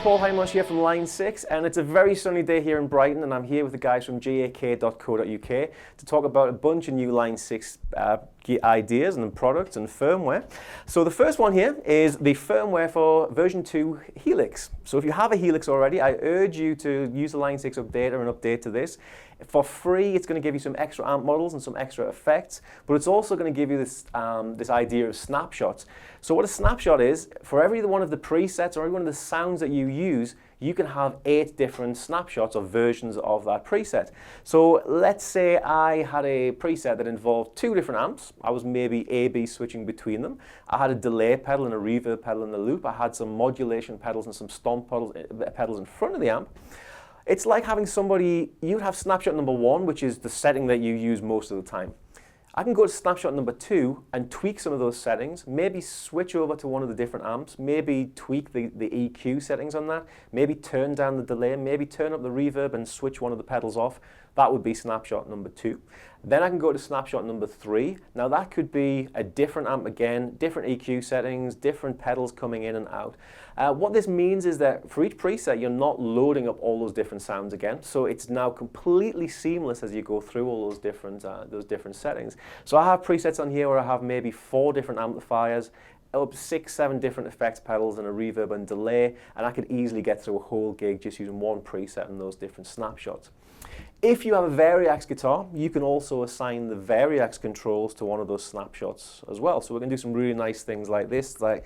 Paul Hymosh here from Line 6, and it's a very sunny day here in Brighton, and I'm here with the guys from GAK.co.uk to talk about a bunch of new Line 6 ideas and products and firmware. So the first one here is the firmware for version 2 Helix. So if you have a Helix already, I urge you to use the Line 6 updater and update to this. For free, it's going to give you some extra amp models and some extra effects, but it's also going to give you this, this idea of snapshots. So what a snapshot is, for every one of the presets or every one of the sounds that you use, you can have 8 different snapshots or versions of that preset. So let's say I had a preset that involved 2 different amps. I was maybe A/B switching between them. I had a delay pedal and a reverb pedal in the loop. I had some modulation pedals and some stomp pedals in front of the amp. It's like having somebody, you'd have snapshot number 1, which is the setting that you use most of the time. I can go to snapshot number 2 and tweak some of those settings, maybe switch over to one of the different amps, maybe tweak the EQ settings on that, maybe turn down the delay, maybe turn up the reverb and switch one of the pedals off. That would be snapshot number 2. Then I can go to snapshot number 3. Now that could be a different amp again, different EQ settings, different pedals coming in and out. What this means is that for each preset, you're not loading up all those different sounds again. So it's now completely seamless as you go through all those different settings. So I have presets on here where I have maybe 4 different amplifiers, up 6, 7 different effects pedals and a reverb and delay, and I could easily get through a whole gig just using one preset and those different snapshots. If you have a Variax guitar, you can also assign the Variax controls to one of those snapshots as well. So we can do some really nice things like this. Like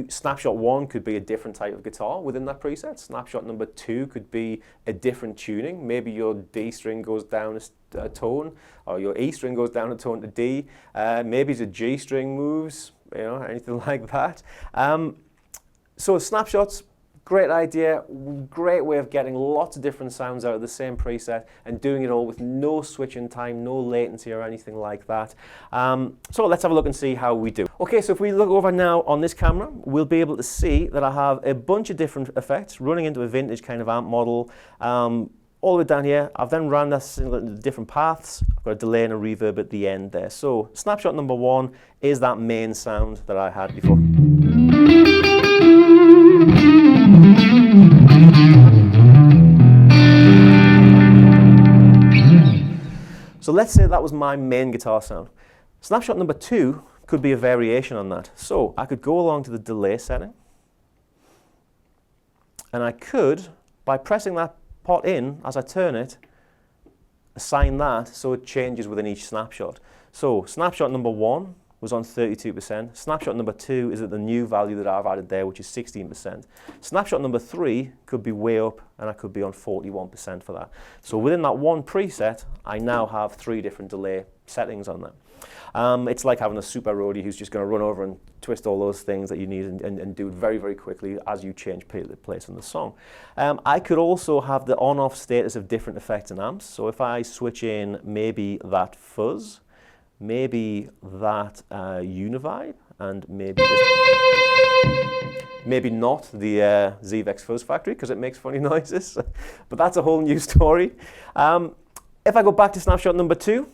snapshot 1 could be a different type of guitar within that preset. Snapshot number 2 could be a different tuning. Maybe your D string goes down a tone, or your E string goes down a tone to D. Maybe the G string moves, you know, anything like that. So snapshots, great idea, great way of getting lots of different sounds out of the same preset and doing it all with no switching time, no latency or anything like that. So let's have a look and see how we do. Okay, so if we look over now on this camera, we'll be able to see that I have a bunch of different effects running into a vintage kind of amp model. All the way down here, I've then run this into different paths. I've got a delay and a reverb at the end there. So snapshot number 1 is that main sound that I had before. So let's say that was my main guitar sound. Snapshot number 2 could be a variation on that. So I could go along to the delay setting, and I could, by pressing that pot in as I turn it, assign that so it changes within each snapshot. So snapshot number 1 was on 32%. Snapshot number 2 is at the new value that I've added there, which is 16%. Snapshot number 3 could be way up, and I could be on 41% for that. So within that one preset, I now have 3 different delay settings on that. It's like having a super roadie who's just going to run over and twist all those things that you need and do it very, very quickly as you change place in the song. I could also have the on-off status of different effects and amps. So if I switch in maybe that fuzz, maybe that univibe, and maybe maybe not the Zvex Fuzz Factory because it makes funny noises, but that's a whole new story. If I go back to snapshot number 2,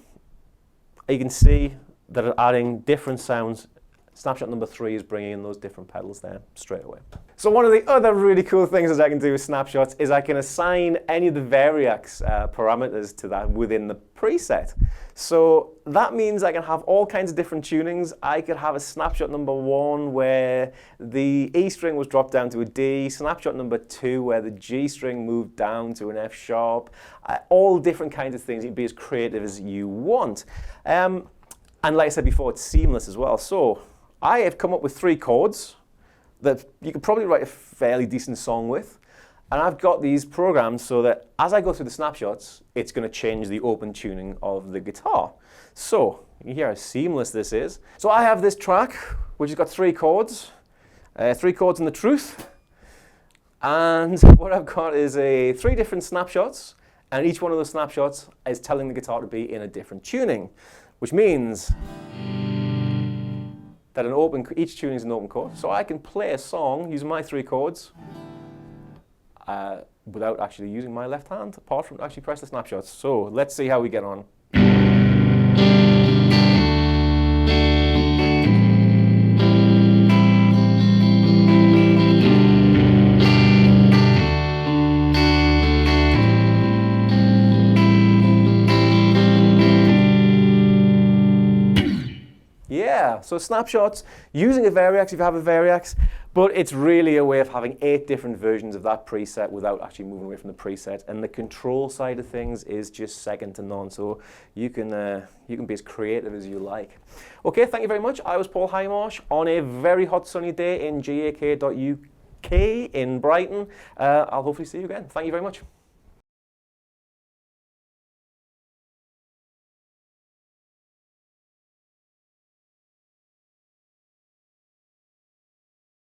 you can see that it's adding different sounds. Snapshot number 3 is bringing in those different pedals there straight away. So one of the other really cool things that I can do with snapshots is I can assign any of the Variax parameters to that within the preset. So that means I can have all kinds of different tunings. I could have a snapshot number 1 where the E string was dropped down to a D, snapshot number 2 where the G string moved down to an F sharp, all different kinds of things. You can be as creative as you want. And like I said before, it's seamless as well. So I have come up with 3 chords that you could probably write a fairly decent song with. And I've got these programmed so that as I go through the snapshots, it's going to change the open tuning of the guitar. So you can hear how seamless this is. So I have this track, which has got 3 chords, 3 chords in the truth. And what I've got is 3 different snapshots. And each one of those snapshots is telling the guitar to be in a different tuning, which means that each tuning is an open chord. So I can play a song using my 3 chords without actually using my left hand, apart from actually press the snapshots. So let's see how we get on. Yeah, so snapshots, using a Variax if you have a Variax, but it's really a way of having 8 different versions of that preset without actually moving away from the preset. And the control side of things is just second to none, so you can be as creative as you like. Okay, thank you very much. I was Paul Highmarsh on a very hot sunny day in GAK.UK in Brighton. I'll hopefully see you again. Thank you very much.